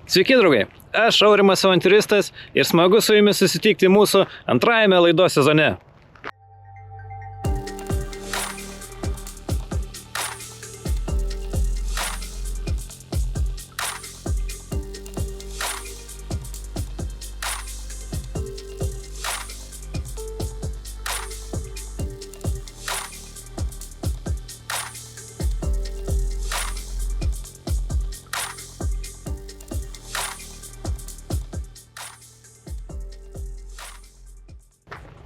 Sveiki, draugai! Aš Aurimas Avantiūristas ir smagu su jumis susitikti mūsų antrajame laidos sezone.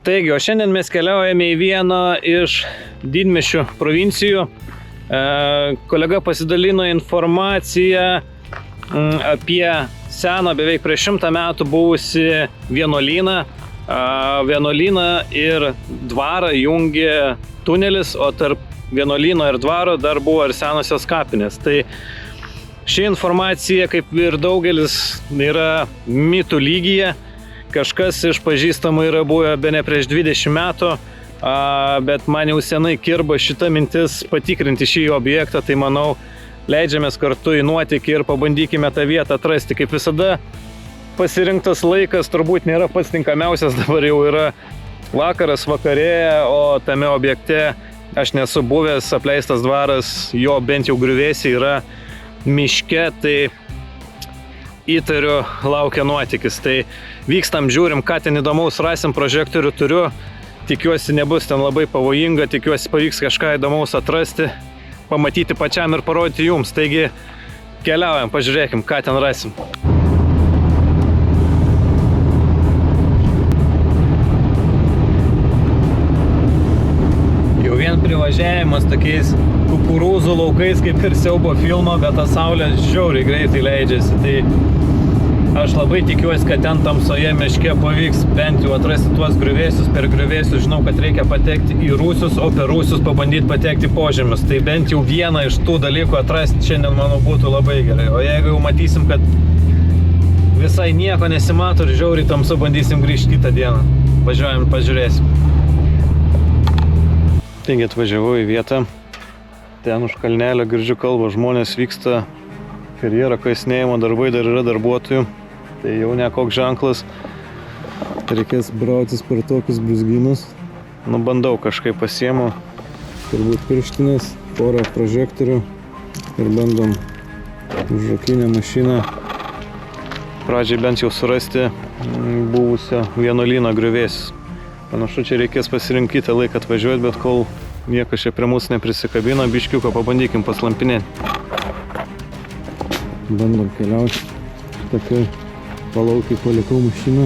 Taigi, o šiandien mes keliaujame į vieną iš didmiesčių provincijų. Kolega pasidalino informaciją apie seną, beveik prieš 100 metų buvusi vienuolyną. Vienuolyną ir dvarą jungė tunelis, o tarp vienuolyno ir dvaro dar buvo ir senosios kapinės. Tai ši informacija, kaip ir daugelis, yra mitų lygyje. Kažkas iš pažįstamų yra buvę bene prieš 20 metų, bet man jau senai kirba šita mintis patikrinti šį objektą, tai manau, leidžiamės kartu į nuotykį ir pabandykime tą vietą atrasti. Kaip visada, pasirinktas laikas turbūt nėra pats tinkamiausias, dabar jau yra vakaras, vakarė, o tame objekte aš nesu buvęs, apleistas dvaras, jo bent jau griuvėsiai yra miške, tai įtariu, laukia nuotykis. Tai vykstam, žiūrim, ką ten įdomaus rasim, prožektorių turiu. Tikiuosi nebus ten labai pavojinga, tikiuosi pavyks kažką įdomaus atrasti, pamatyti pačiam ir parodyti jums. Taigi keliaujam, pažiūrėkim, ką ten rasim. Jau vien privažiavimas tokiais kukurūzų laukais, kaip ir siaubo filmo, bet ta saulė žiauriai greitai leidžiasi. Tai aš labai tikiuosi, kad ten tamsoje miške pavyks bent jau atrasti tuos griuvėsius. Per griuvėsius žinau, kad reikia patekti į rūsius, o per rūsius pabandyti patekti požemius. Tai bent jau vieną iš tų dalykų atrasti šiandien, manau, būtų labai gerai. O jeigu jau matysim, kad visai nieko nesimato ir žiauriai tamsu, bandysim grįžti kitą dieną. Važiuojam, pažiūrėsim. Taigi atvažiavau į vietą. Ten už kalnelio girdžiu kalbą, žmonės vyksta karjerą, kasinėjimo darbai, dar yra darbuotojų. Tai jau ne koks ženklas. Reikės brautis per tokius brūzgynus. Nu, bandau kažkaip pasiemu. Turbūt pirštinės, porą prožektorių ir bandom užrakinę mašiną. Pradžiai bent jau surasti buvusio vienuolyno griuvėsius. Panašu, čia reikės pasirinkti kitą laiką atvažiuoti, bet kol niekas čia prie mūsų neprisikabino, biškiuką pabandykim paslampinėti. Bandom keliauti. Tokioj palaukiai palikau mašiną.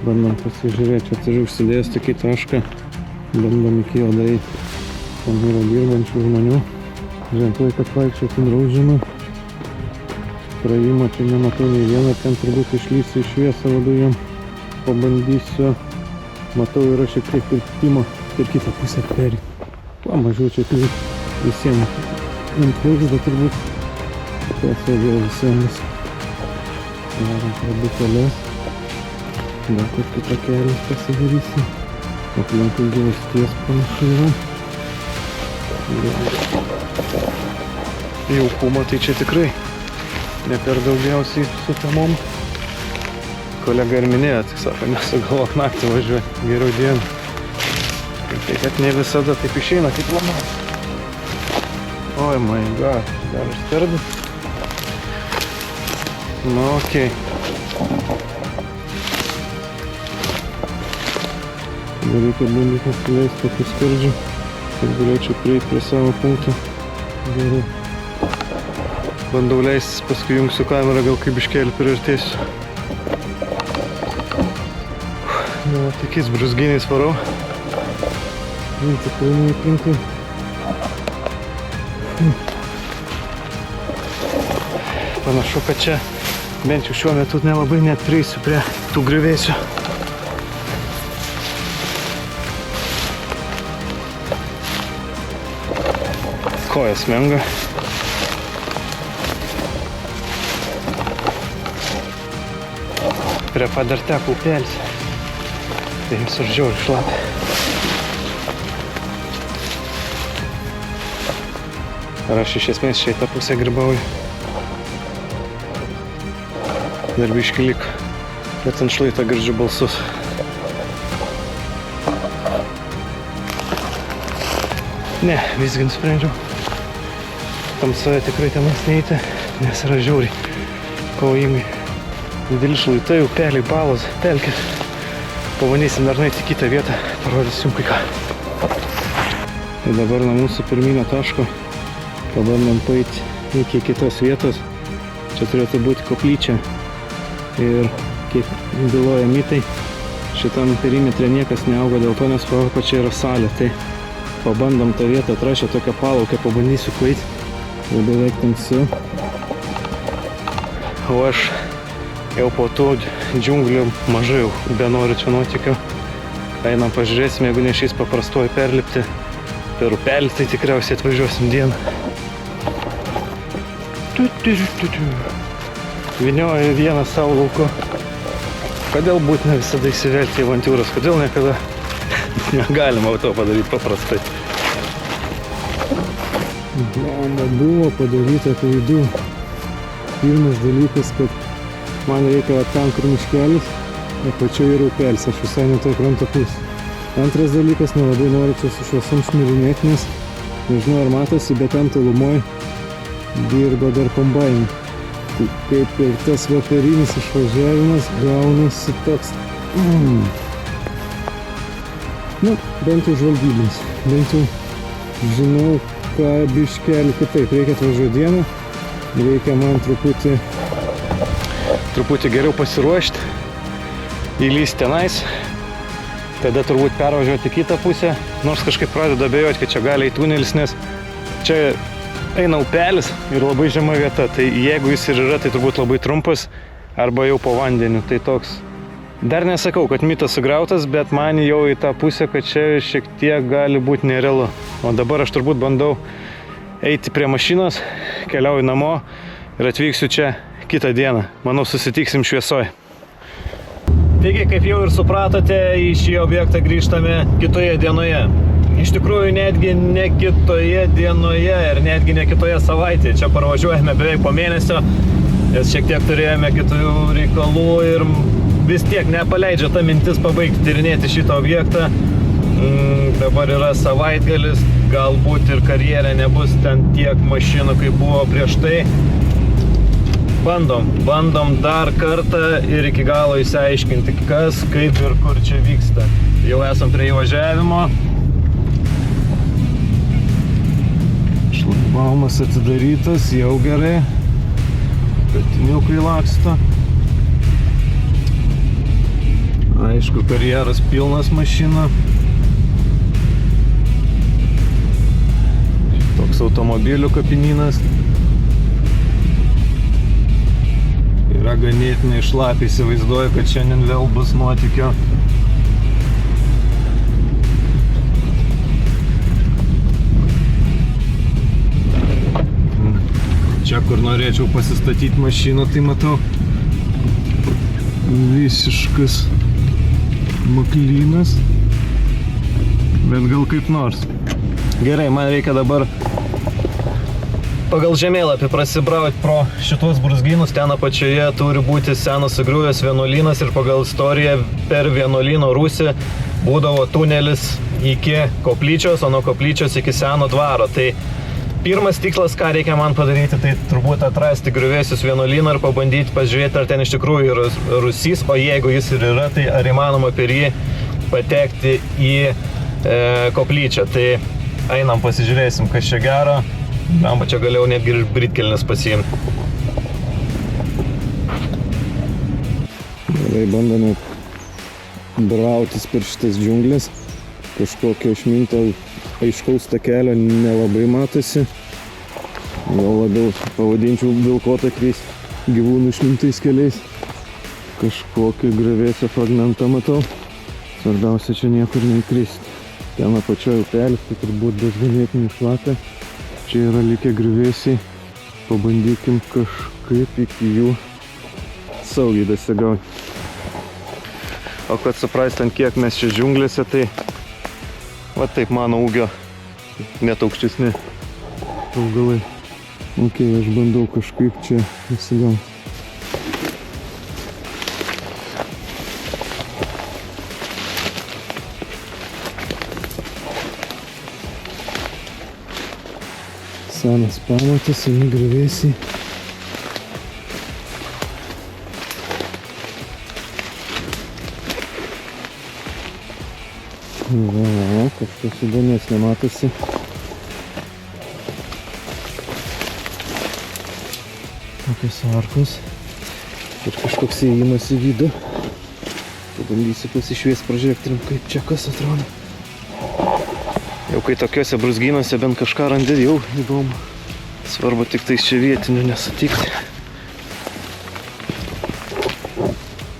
Bandom pasižiūrėti, čia turiu užsidėjęs tokį tašką. Bandom iki jo daryti. Ten yra dirbančių žmonių. Ženklai, kad vaikščioti draudžiama. Praėjimo čia nematau nei vieną, ten turbūt išlysiu iš šviesą labai jam. Pabandysiu. Matau, yra šiek tiek kirtimo per kitą pusę perį. Kuo mažiau čia visiems ant vaizdą turbūt. Tas jau visiems. Varom pradų toliau. Dar kur kitą kelią pasidarysim. Aplinkui gyvasties panašu yra. Jaukumo tai čia tikrai ne per daugiausiai su temom. Kolega ir minėjo, tai sako, nesugalvok naktį važiuoti, geriau dieną. Tai kad ne visada taip išeina, kaip planuoju. Oi, my god, dar užskardu. Nu, okei. Dar reikia bandyti nusileisti tokių skardžių, kad galėčiau prieiti prie savo punkto. Gerai. Bandau leistis, paskui jungsiu kamerą, gal kaip biškelį priartėsiu. Nu, tokiais brūzgyniais varau. Tik kalnai aplinkui. Panašu, kad čia bent jau šiuo metu nelabai net prieisiu prie tų griuvėsių. Kojas smenga. Prie pat dar teko upelis. Tai visur žiauriai šlapia. Ar aš iš esmės čia į tą pusę grybauju? Dar biškį liko. Bet ant šlaito girdžiu balsus. Ne, visgi nusprendžiau. Tamsoje tikrai tenais neiti, nes yra žiauriai pavojingai. Dideli šlaitai, upeliai, balos, pelkės. Pabandysim dar nueiti į kitą vietą, parodysim kai ką. Tai dabar nuo mūsų pirminio taško pabandom paeiti iki kitos vietos. Čia turėtų būti koplyčia. Ir kiek byloja mitai, šitam perimetre niekas neauga, dėl to nes po apačia yra salė. Tai pabandom tą vietą atrašę tokią palaukę, pabandysiu paeiti. Jau beveik tamsu. O aš jau po tų džiunglių mažai jau benoriu čia nuotikio. Einam pažiūrėsim, jeigu neišeis paprastuoju perlipti per upelį, tai tikriausiai atvažiuosim dieną. Vynioju vieną savo lauko. Kodėl būtina visada įsivelti į avantiūras? Kodėl niekada negalima to padaryti paprastai? Buvo padaryta klaidų. Pirmas dalykas, kad man reikia ten, kur miškelis, apačiau yra upelis, aš visai ne to kranto pusė. Antras dalykas, nelabai noriu čia su šviesom šmirinėti, nes nežinau ar matosi, bet ten tolumoj dirba dar kombainai. Tai kaip ir tas vakarinis išvažiavimas gaunasi toks, nu, bent jau žvalgybinis, bent jau žinau, ką biškelį kitaip. Reikia atvažiuoti dieną, reikia man truputį geriau pasiruošti, įlysti tenais, tada turbūt pervažiuoti į kitą pusę, nors kažkaip pradedu abejoti, kad čia gali į tunelis, nes čia eina upelis ir labai žema vieta, tai jeigu jis ir yra, tai turbūt labai trumpas arba jau po vandeniu, tai toks. Dar nesakau, kad mitas sugriautas, bet man jau į tą pusę, kad čia šiek tiek gali būti nerealu. O dabar aš turbūt bandau eiti prie mašinos, keliauju namo ir atvyksiu čia kitą dieną. Manau, susitiksim šviesoj. Taigi, kaip jau ir supratote, į šį objektą grįžtame kitoje dienoje. Iš tikrųjų, netgi ne kitoje dienoje ir netgi ne kitoje savaitėje. Čia parvažiuojame beveik po mėnesio, nes šiek tiek turėjome kitų reikalų ir vis tiek nepaleidžia ta mintis pabaigti tyrinėti šitą objektą. Dabar yra savaitgalis, galbūt ir karjerė nebus ten tiek mašinų, kaip buvo prieš tai. Bandom dar kartą ir iki galo išsiaiškinti, kas, kaip ir kur čia vyksta. Jau esam prie įvažiavimo. Šlagbaumas atidarytas, jau gerai. Katiniukai laksto. Aišku, karjeras pilnas mašina. Toks automobilių kapinynas. Yra ganėtinai šlapiai, įsivaizduoju, kad šiandien vėl bus nuotykio. Čia, kur norėčiau pasistatyti mašiną, tai matau visiškas maklynas, bet gal kaip nors. Gerai, man reikia dabar pagal žemėlapį prasibrauti pro šitos brūzgynus. Ten apačioje turi būti senas sugriuvęs vienuolynas ir pagal istoriją per vienuolyno rūsį būdavo tunelis iki koplyčios, o nuo koplyčios iki seno dvaro. Tai pirmas tikslas, ką reikia man padaryti, tai turbūt atrasti griuvėsius vienuolyną ir pabandyti pažiūrėti, ar ten iš tikrųjų yra rūsys, o jeigu jis ir yra, tai ar įmanoma per jį patekti į koplyčią. Tai einam pasižiūrėsim, kas čia gero. Gamba, čia galėjau netgi ir britkelnes pasiimti. Gerai, bandome brautis per šitas džiunglės. Kažkokio išminto aiškaus takelio nelabai matosi. Gal labiau pavadinčiau vilkotakliais, gyvūnų išmintais keliais. Kažkokį griuvėsio fragmentą matau. Svarbiausia čia niekur neįkristi. Ten apačioje upelis, tai turbūt bus ganėtinai šlapia. Čia yra likę griuvėsiai. Pabandykim kažkaip iki jų saugiai dasigauti. O kad suprastant, kiek mes čia džiunglėse, tai va taip mano ūgio net aukštesni augalai. Ok, aš bandau kažkaip čia dasigauti. Senas pamatas, seni griuvėsiai. Kažkas įdomesnė matosi. Tokios arkos. Ir kažkoks įėjimas į vidų. Pabandysiu pasišvies prožektorium, kaip čia kas atrodo. Jau kai tokiuose brūzgynuose bent kažką randi, jau įdomu. Svarbu tik tais čia vietinių nesutikti.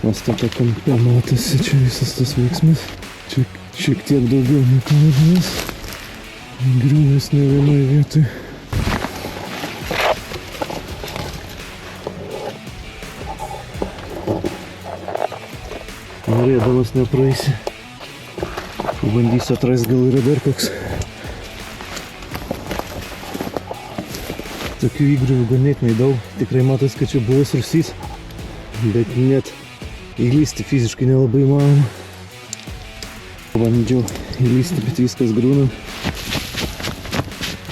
Pastato kampe matosi čia visas tas veiksmas. Čia šiek tiek daugiau nekalbės. Griuvęs ne vienoj vietoj. Norėdamas nepraeisi. Pabandysiu atrasti, gal yra dar koks. Tokių įgriuvų ganėtinai daug. Tikrai matos, kad čia buvęs rūsys. Bet net įlysti fiziškai nelabai įmanoma. Bandžiau įlysti, bet viskas grūna.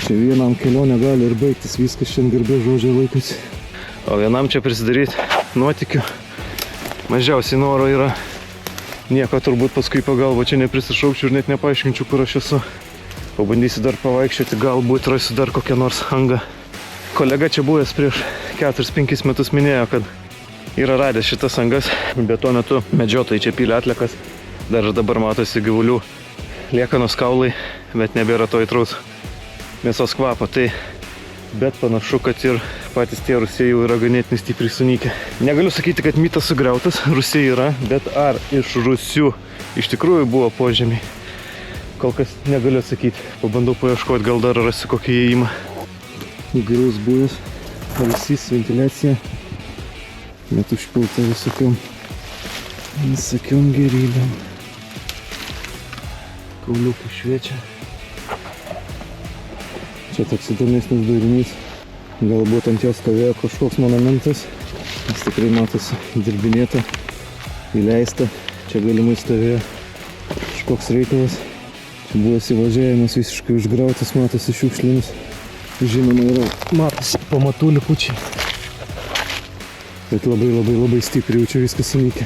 Čia vienam kelionė gali ir baigtis, viskas šiandien garbė žodžiai laikosi. O vienam čia prisidaryti nuotikių. Mažiausiai noro yra. Nieko turbūt paskui pagalba čia neprisišaukčiau ir net nepaaiškinčiau, kur aš esu. Pabandysiu dar pavaikščioti, galbūt rasiu dar kokią nors hangą. Kolega čia buvęs prieš 4-5 metus minėjo, kad yra radęs šitas hangas, bet tuo metu medžiotojai čia pylė atliekas. Dar ir dabar matosi gyvulių liekanos kaulai, bet nebėra to aitraus mėsos kvapo. Tai, bet panašu, kad ir patys tie rūsiai jau yra ganėtinai stipriai sunykę. Negaliu sakyti, kad mitas sugriautas, rūsiai yra, bet ar iš rūsių iš tikrųjų buvo požemiai? Kol kas negaliu atsakyti. Pabandau paieškoti, gal dar rasiu kokį įėjimą. Įgriaus buvęs, rūsys, ventiliacija, net užpilta visokiom gerybėm. Kauliukų šviečia. Čia toks įdomesnis darinys. Galbūt ant jos stovėjo kažkoks monumentas. Jis tikrai matosi dirbinėta, įleista. Čia galimai stovėjo kažkoks reikalas. Čia buvo įsivažiavimas visiškai užgrautas, matosi šiukšlinis. Žinoma, yra matosi pamatų likučiai. Bet labai stipriai jau čia viskas sunykę.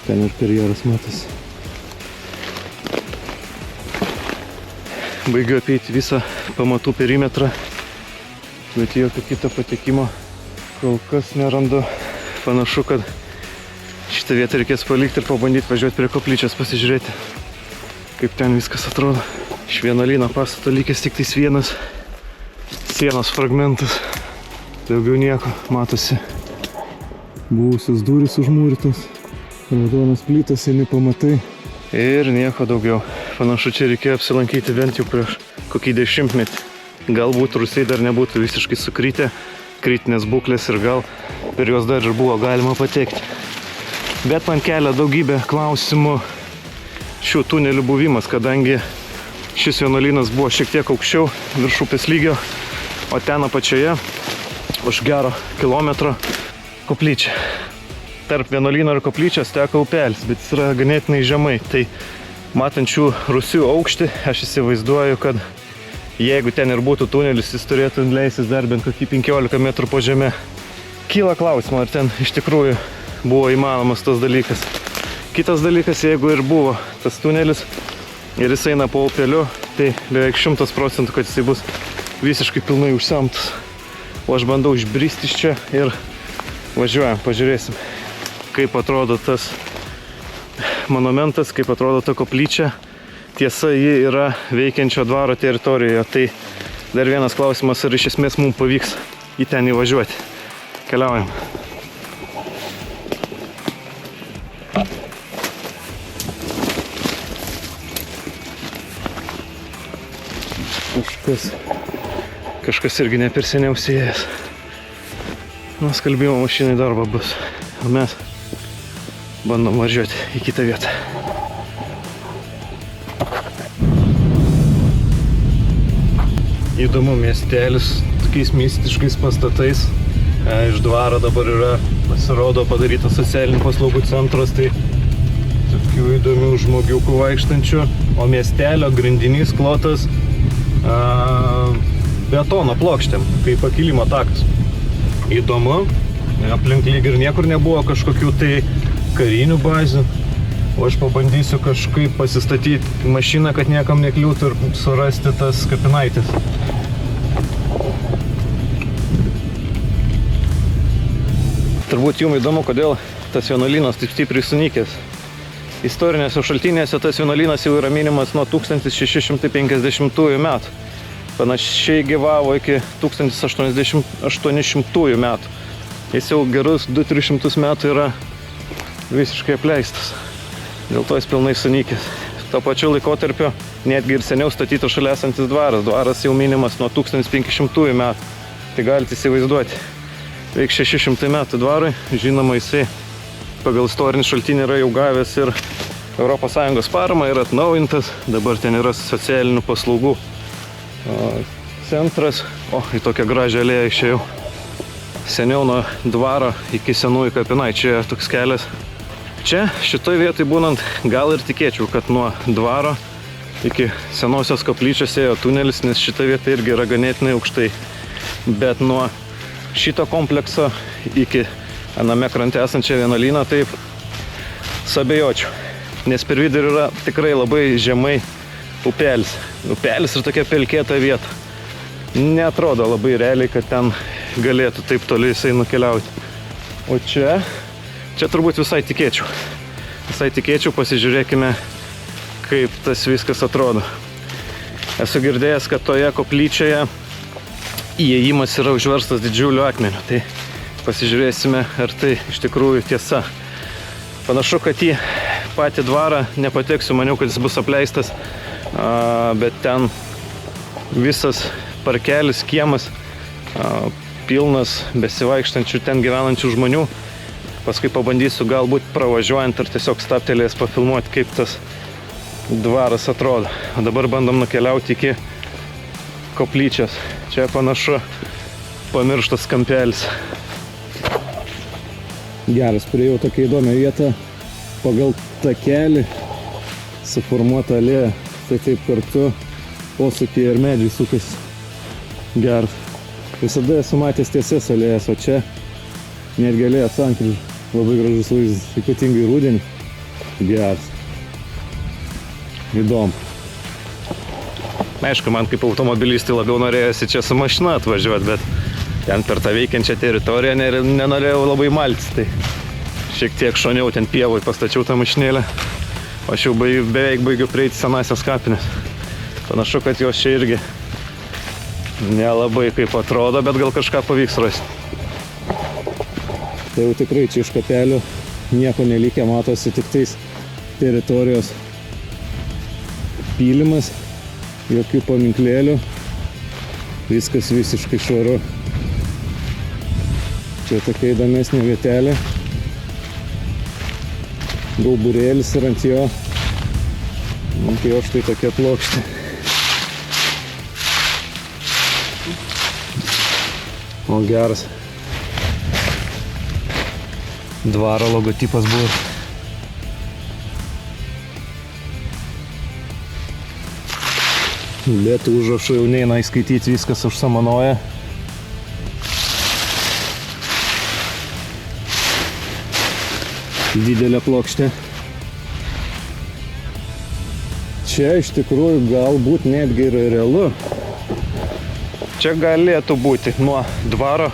Ten ir karjeras matosi. Baigiu apeiti visą pamatų perimetrą, bet jokio kito patekimo kol kas nerandu. Panašu, kad šitą vietą reikės palikti ir pabandyti važiuoti prie koplyčios pasižiūrėti, kaip ten viskas atrodo. Iš vienuolyno pastato likęs tik tais vienas sienos fragmentas. Daugiau nieko, matosi buvusios durys užmūrytos, raudonas plytas, seni pamatai. Ir nieko daugiau. Panašu, čia reikėjo apsilankyti bent jau prieš kokį 10 metį. Galbūt rūsiai dar nebūtų visiškai sukrytę, kritinės būklės ir gal per juos dar ir buvo galima patekti. Bet man kelia daugybę klausimų šių tunelių buvimas, kadangi šis vienuolynas buvo šiek tiek aukščiau virš upės lygio, o ten apačioje už gero kilometro koplyčia. Tarp vienuolyno ir koplyčios teka upelis, bet jis yra ganėtinai žemai. Tai matant šių rūsių aukštį, aš įsivaizduoju, kad jeigu ten ir būtų tunelis, jis turėtų leistis dar bent kokį 15 metrų po žeme. Kyla klausimas, ar ten iš tikrųjų buvo įmanomas tas dalykas. Kitas dalykas, jeigu ir buvo tas tunelis ir jis eina po upeliu, tai beveik 100%, kad jisai bus visiškai pilnai užsemtas. O aš bandau išbristi iš čia ir važiuojam, pažiūrėsim, kaip atrodo tas monumentas, kaip atrodo ta koplyčia. Tiesa, ji yra veikiančio dvaro teritorijoje, tai dar vienas klausimas, ar iš esmės mums pavyks į ten įvažiuoti. Keliaujam. Kažkas irgi ne per seniau užsiėjęs. Skalbimo mašinai darbo bus. O mes bandom važiuoti į kitą vietą. Įdomu miestelis, tokiais mistiškais pastatais. Iš dvaro dabar yra, pasirodo, padarytas socialinių paslaugų centras, tai Tokių įdomių žmogiukų vaikštančių, o miestelio grindinys klotas betono plokštėm, kaip pakilimo takas. Įdomu, aplink lyg ir niekur nebuvo kažkokių tai karinių bazių, o aš pabandysiu kažkaip pasistatyti mašiną, kad niekam nekliūtų ir surasti tas kapinaitis. Turbūt jums įdomu, kodėl tas vienuolynas taip stipriai sunykęs. Istorinėse šaltinėse tas vienuolynas jau yra minimas nuo 1650 metų. Panašiai gyvavo iki 1800 metų. Jis jau gerus 200-300 metų yra visiškai apleistas. Dėl to jis pilnai sunykęs. Tuo pačiu laikotarpiu netgi ir seniau statytas šalia esantis dvaras. Dvaras jau minimas nuo 1500 metų. Tai galite įsivaizduoti. Veik 600 metų dvarui. Žinoma, jisai pagal istorinį šaltinį yra jau gavęs ir ES paramą, yra atnaujintas. Dabar ten yra socialinių paslaugų centras. O, į tokią gražią alėją išėjau. Seniau nuo dvaro iki senųjų kapinaičių čia toks kelias. Čia, šitoj vietoj būnant, gal ir tikėčiau, kad nuo dvaro iki senosios koplyčios ėjo tunelis, nes šita vieta irgi yra ganėtinai aukštai. Bet nuo šito komplekso iki aname krante esančią vienuolyną taip suabejočiau. Nes per vidurį yra tikrai labai žemai upelis. Upelis ir tokia pelkėta vieta. Neatrodo labai realiai, kad ten galėtų taip toli jisai nukeliauti. O čia turbūt visai tikėčiau. Visai tikėčiau, pasižiūrėkime, kaip tas viskas atrodo. Esu girdėjęs, kad toje koplyčioje įėjimas yra užverstas didžiuliu akmeniu. Tai pasižiūrėsime, ar tai iš tikrųjų tiesa. Panašu, kad į patį dvarą nepateksiu, maniau, kad jis bus apleistas, bet ten visas parkelis, kiemas, pilnas besivaikštančių ten gyvenančių žmonių. Paskui pabandysiu galbūt pravažiuojant ir tiesiog stabtelėjęs pafilmuoti, kaip tas dvaras atrodo. O dabar bandom nukeliauti iki koplyčios. Čia panašu pamirštas kampelis. Geras, priėjau tokią įdomią vietą. Pagal takelį suformuota alėja. Tai taip kartu posūkiai ir medžiai sukas. Geras. Visada esu matęs tiesias alėjas, o čia netgi alėja sankryžų. Labai gražus vaizdas, ypatingai rudenį. Geras. Įdomu. Aišku, man kaip automobilistui labiau norėjosi čia su mašina atvažiuoti, bet ten per tą veikiančią teritoriją nenorėjau labai maltis. Tai šiek tiek šoniau ten pievoj pastačiau tą mašinėlę. O aš jau beveik baigiu prieiti senasias kapines. Panašu, kad jos čia irgi nelabai kaip atrodo, bet gal kažką pavyks rasti. Tai jau tikrai čia iš kapelio nieko nelikę, matosi tik tais teritorijos pylimas, jokių paminklėlių, viskas visiškai švaru. Čia tokia įdomesnė vietelė, gauburėlis ir ant jo štai tokia plokštė. O geras. Dvaro logotipas buvo. Bet užrašų jau neina įskaityti, viskas užsamanoja. Didelė plokštė. Čia iš tikrųjų galbūt netgi ir realu. Čia galėtų būti nuo dvaro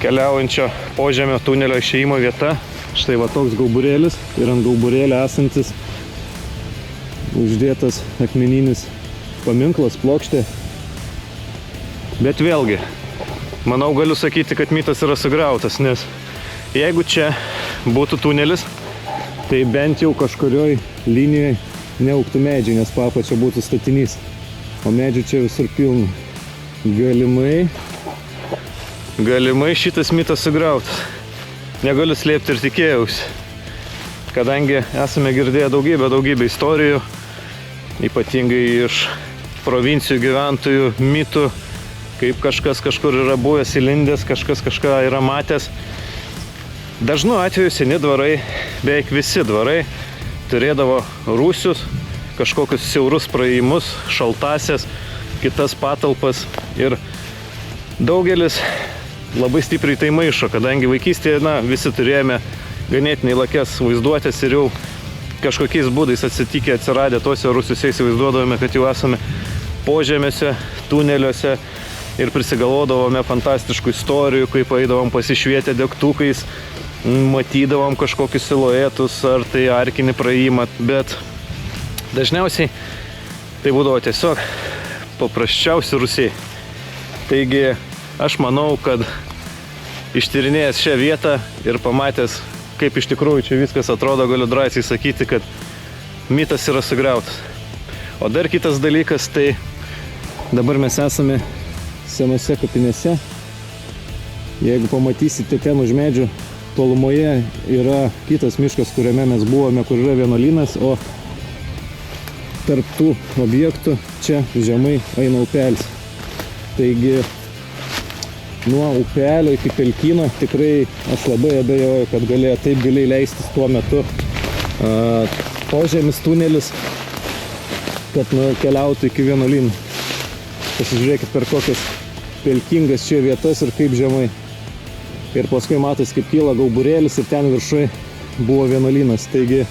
keliaujančio požemio tunelio išėjimo vieta. Štai va toks gauburėlis ir ant gauburėlio esantis uždėtas akmeninis paminklas, plokštė. Bet vėlgi, manau galiu sakyti, kad mitas yra sugriautas, nes jeigu čia būtų tunelis, tai bent jau kažkurioj linijoje neaugtų medžiai, nes papačia būtų statinys. O medžių čia visur pilna. Galimai šitas mitas sugriautas. Negaliu slėpti ir tikėjausi. Kadangi esame girdėję daugybę istorijų, ypatingai iš provincijų gyventojų mitų, kaip kažkas kažkur yra buvęs įlindęs, kažkas kažką yra matęs. Dažnu atveju seni dvarai, beveik visi dvarai, turėdavo rūsius, kažkokius siaurus praėjimus, šaltasias, kitas patalpas ir daugelis labai stipriai tai maišo, kadangi vaikystėje, visi turėjome ganėtinai lakias vaizduotės ir jau kažkokiais būdais atsiradę tose rūsiuose įsivaizduodavome, kad jau esame požemiuose, tuneliuose ir prisigalvodavome fantastiškų istorijų, kaip eidavom pasišvietę degtukais, matydavom kažkokius siluetus ar tai arkinį praėjimą, bet dažniausiai tai būdavo tiesiog paprasčiausi rūsiai. Taigi aš manau, kad ištyrinėjęs šią vietą ir pamatęs, kaip iš tikrųjų čia viskas atrodo, galiu drąsiai sakyti, kad mitas yra sugriautas. O dar kitas dalykas, tai dabar mes esame senose kapinėse. Jeigu pamatysite ten už medžių, tolumoje yra kitas miškas, kuriame mes buvome, kur yra vienuolynas, o tarp tų objektų čia žemai eina upelis. Taigi nuo upelio iki pelkyno tikrai aš labai abejoju, kad galėjo taip giliai leistis tuo metu požemis tunelis, kad keliautų iki vienuolynų. Pasižiūrėkit, per kokias pelkingas čia vietas ir kaip žemai. Ir paskui matos, kaip kyla gauburėlis ir ten viršui buvo vienuolynas. Taigi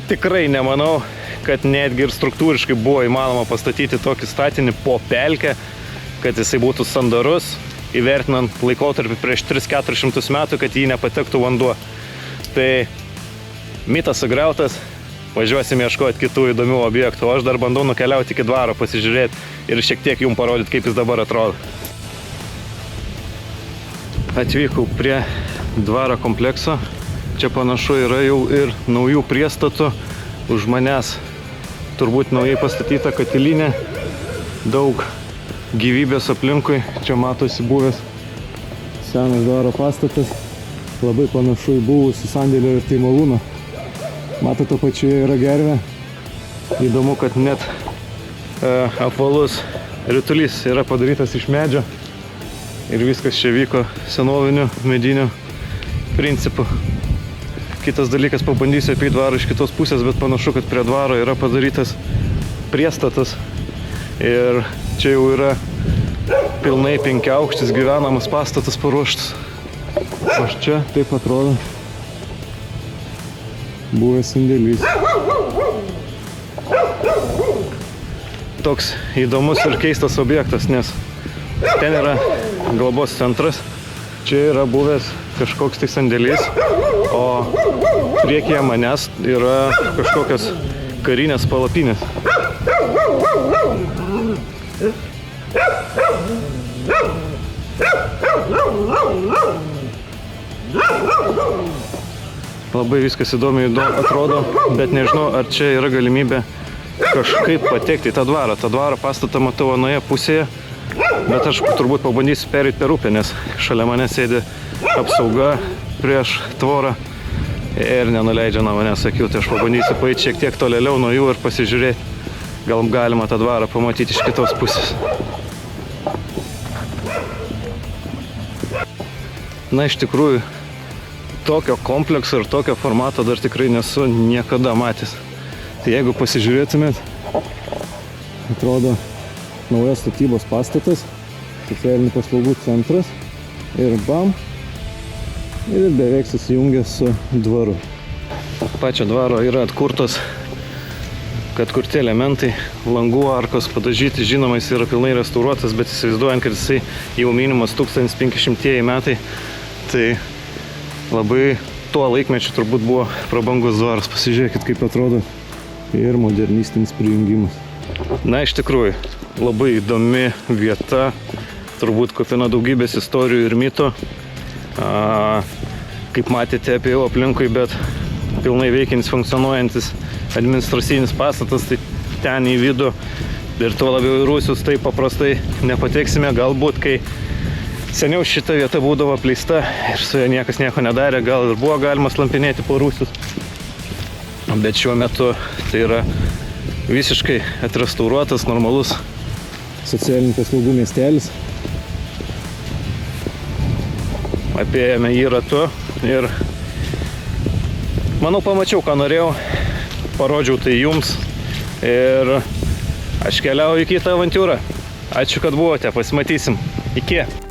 tikrai nemanau, kad netgi ir struktūriškai buvo įmanoma pastatyti tokį statinį po pelkę, kad jisai būtų sandarus, įvertinant laikotarpį prieš 300-400 metų, kad jį nepatektų vanduo. Tai mitas sugriautas, važiuosim ieškoti kitų įdomių objektų. O aš dar bandau nukeliauti iki dvaro, pasižiūrėti ir šiek tiek jums parodyti, kaip jis dabar atrodo. Atvykau prie dvaro komplekso. Čia panašu yra jau ir naujų priestatų. Už manęs turbūt naujai pastatyta katilinė, daug gyvybės aplinkui. Čia matosi buvęs senas dvaro pastatas, labai panašu į buvusių sandėlio ir tai malūno. Matote, pačioje yra gervė. Įdomu, kad net apvalus ritulys yra padarytas iš medžio ir viskas čia vyko senoviniu mediniu principu. Kitas dalykas, pabandysiu apie dvarą iš kitos pusės, bet panašu, kad prie dvaro yra padarytas priestatas ir čia jau yra pilnai 5-aukštis gyvenamas pastatas paruoštas. O čia taip atrodo buvęs sandėlys. Toks įdomus ir keistas objektas, nes ten yra globos centras, čia yra buvęs kažkoks tai sandėlys, o priekyje manęs yra kažkokios karinės palapinės. Labai viskas įdomiai atrodo, bet nežinau, ar čia yra galimybė kažkaip patekti į tą dvarą. Ta dvaro pastatą matau anoje pusėje, bet aš turbūt pabandysiu pereiti per upę, nes šalia mane sėdi apsauga prieš tvorą ir nenuleidžia nuo manęs akių. Tai aš pabandysiu paeiti šiek tiek tolėliau nuo jų ir pasižiūrėti, gal galima tą dvarą pamatyti iš kitos pusės. Na, iš tikrųjų, tokio komplekso ir tokio formato dar tikrai nesu niekada matęs. Tai jeigu pasižiūrėtumėt, atrodo naujas statybos pastatas, socialinių paslaugų centras ir bam, ir beveik susijungia su dvaru. Pačio dvaro yra atkurtos, kad kurti elementai, langų arkos padažyti, žinoma, jis yra pilnai restauruotas, bet įsivaizduojant, kad jisai jau minimas 1500 metai, tai labai tuo laikmečiu turbūt buvo prabangus dvaras. Pasižiūrėkit, kaip atrodo ir modernistinis prijungimas. Na, iš tikrųjų, labai įdomi vieta, turbūt kupina daugybės istorijų ir mitų. Kaip matėte, apie jau aplinkui, bet pilnai veikiantis, funkcionuojantis administracinis pastatas, tai ten į vidų ir tuo labiau į rūsius tai paprastai nepateksime. Galbūt, kai seniau šita vieta būdavo apleista ir su ja niekas nieko nedarė, gal ir buvo galima slampinėti po rūsius. Bet šiuo metu tai yra visiškai atrestauruotas, normalus socialinių paslaugų miestelis. Apėjome jį ratu ir Manau, pamačiau, ką norėjau, parodžiau tai jums ir aš keliauju į kitą avantiūrą. Ačiū, kad buvote, pasimatysim. Iki.